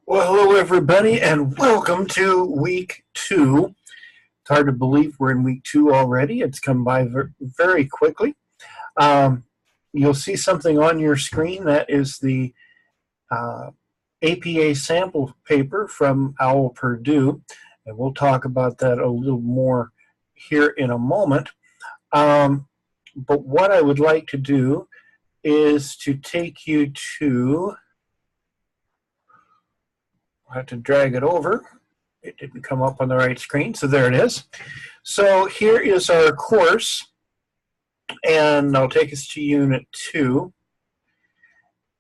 Well, hello, everybody, and welcome to week two. It's hard to believe we're in week two already. It's come by very quickly. Um, you'll see something on your screen that is the uh, APA sample paper from OWL Purdue, and we'll talk about that a little more here in a moment. But what I would like to do is to take you to, I'll have to drag it over. It didn't come up on the right screen, so there it is. So here is our course, and I'll take us to Unit 2,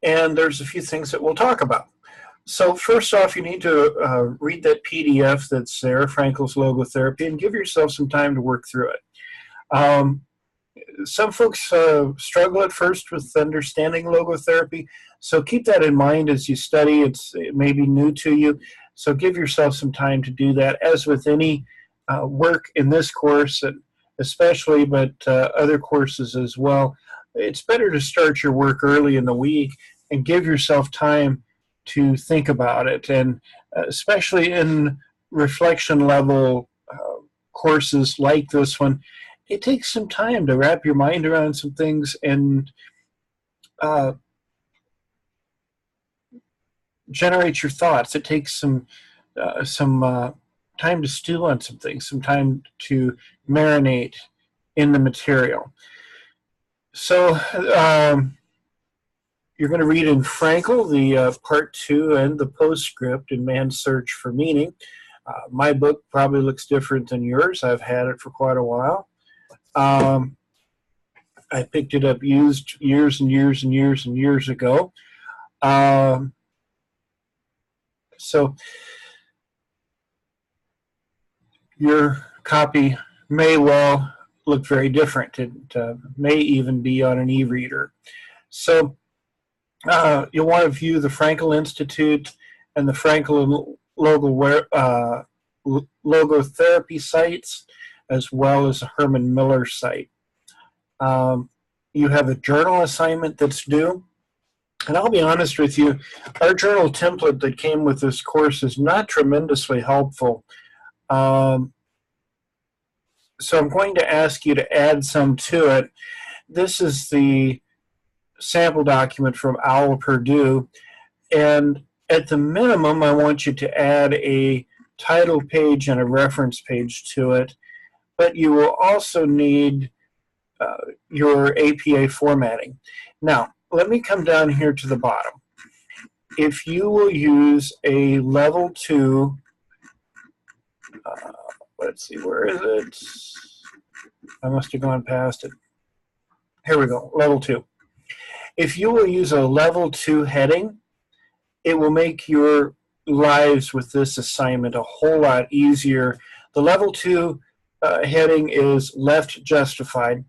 and there's a few things that we'll talk about. So first off, you need to read that PDF that's there, Frankel's Logotherapy, and give yourself some time to work through it. Some folks struggle at first with understanding logotherapy, so keep that in mind as you study. It may be new to you, so give yourself some time to do that. As with any work in this course, and especially, but other courses as well, it's better to start your work early in the week and give yourself time to think about it. And especially in reflection level courses like this one, it takes some time to wrap your mind around some things and generate your thoughts. It takes some time to stew on some things, some time to marinate in the material. So you're going to read in Frankel, the part 2 and the postscript in Man's Search for Meaning. My book probably looks different than yours. I've had it for quite a while. I picked it up used years and years and years and years ago. So your copy may well look very different. It may even be on an e-reader. So you'll want to view the Frankel Institute and the Frankel Logotherapy sites, as well as the Herman Miller site. You have a journal assignment that's due. And I'll be honest with you, our journal template that came with this course is not tremendously helpful. So I'm going to ask you to add some to it. This is the sample document from OWL Purdue. And at the minimum, I want you to add a title page and a reference page to it. But you will also need your APA formatting. Now, let me come down here to the bottom. If you will use a level 2, let's see, where is it? I must have gone past it. Here we go, level 2. If you will use a level 2 heading, it will make your lives with this assignment a whole lot easier. The level 2 heading is left justified,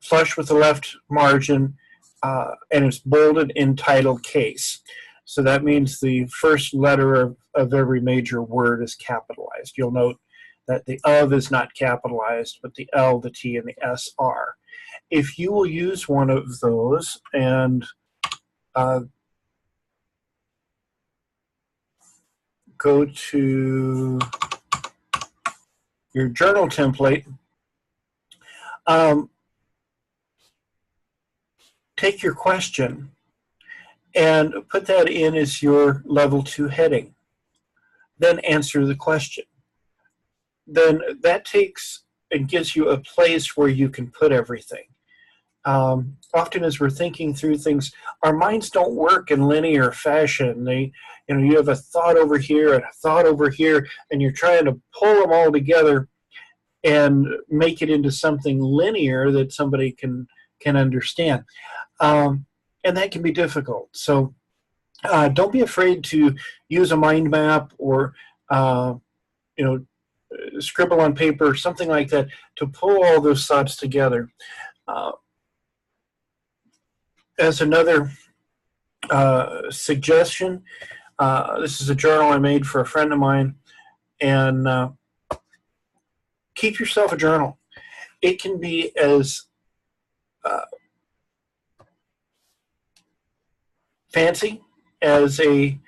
flush with the left margin, and it's bolded in title case. So that means the first letter of every major word is capitalized. You'll note that the of is not capitalized, but the L, the T, and the S are. If you will use one of those and go to your journal template, take your question and put that in as your level 2 heading. Then answer the question. Then that takes and gives you a place where you can put everything. Often as we're thinking through things, our minds don't work in linear fashion. You have a thought over here and a thought over here, and you're trying to pull them all together and make it into something linear that somebody can understand. And that can be difficult. So don't be afraid to use a mind map or scribble on paper, something like that, to pull all those thoughts together. As another suggestion, this is a journal I made for a friend of mine, and keep yourself a journal. It can be as fancy as a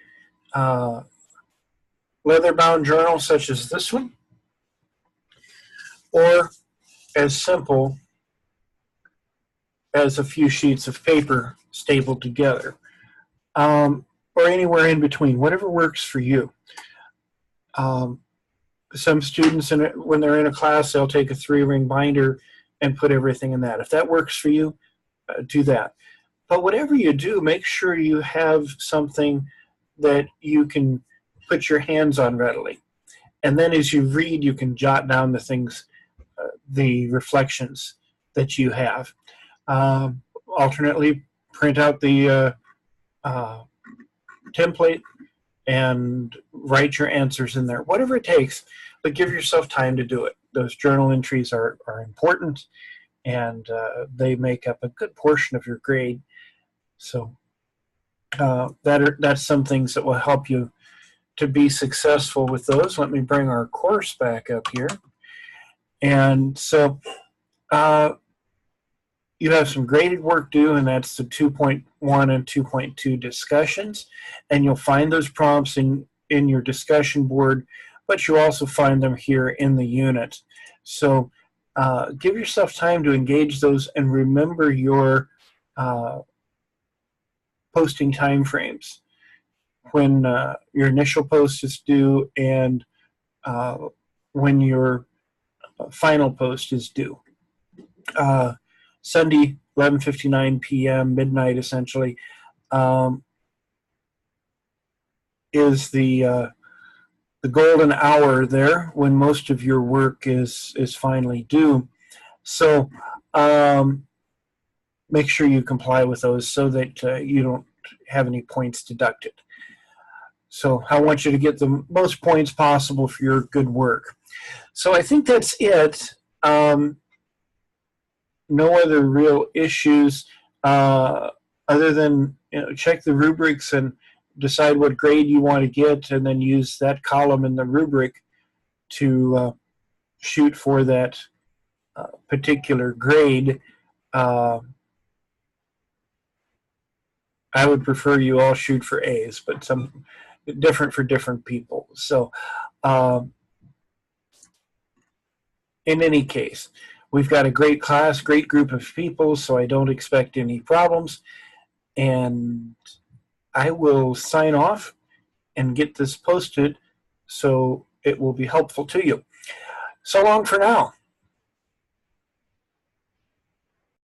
leather-bound journal such as this one, or as simple as a few sheets of paper stapled together, or anywhere in between, whatever works for you. Some students, when they're in a class, they'll take a 3-ring binder and put everything in that. If that works for you, do that. But whatever you do, make sure you have something that you can put your hands on readily. And then as you read, you can jot down the things, the reflections that you have. Alternately, print out the template and write your answers in there, whatever it takes, but give yourself time to do it. Those journal entries are important, and they make up a good portion of your grade. So that's some things that will help you to be successful with those. Let me bring our course back up here. And so you have some graded work due, and that's the 2.1 and 2.2 discussions. And you'll find those prompts in your discussion board, but you'll also find them here in the unit. So give yourself time to engage those, and remember your posting time frames. When your initial post is due and when your final post is due. Sunday, 11:59 p.m., midnight essentially, is the golden hour there when most of your work is finally due. So make sure you comply with those so that you don't have any points deducted. So I want you to get the most points possible for your good work. So I think that's it. No other real issues other than check the rubrics and decide what grade you want to get, and then use that column in the rubric to shoot for that particular grade. I would prefer you all shoot for A's, but some different for different people. So in any case, we've got a great class, great group of people, so I don't expect any problems. And I will sign off and get this posted so it will be helpful to you. So long for now.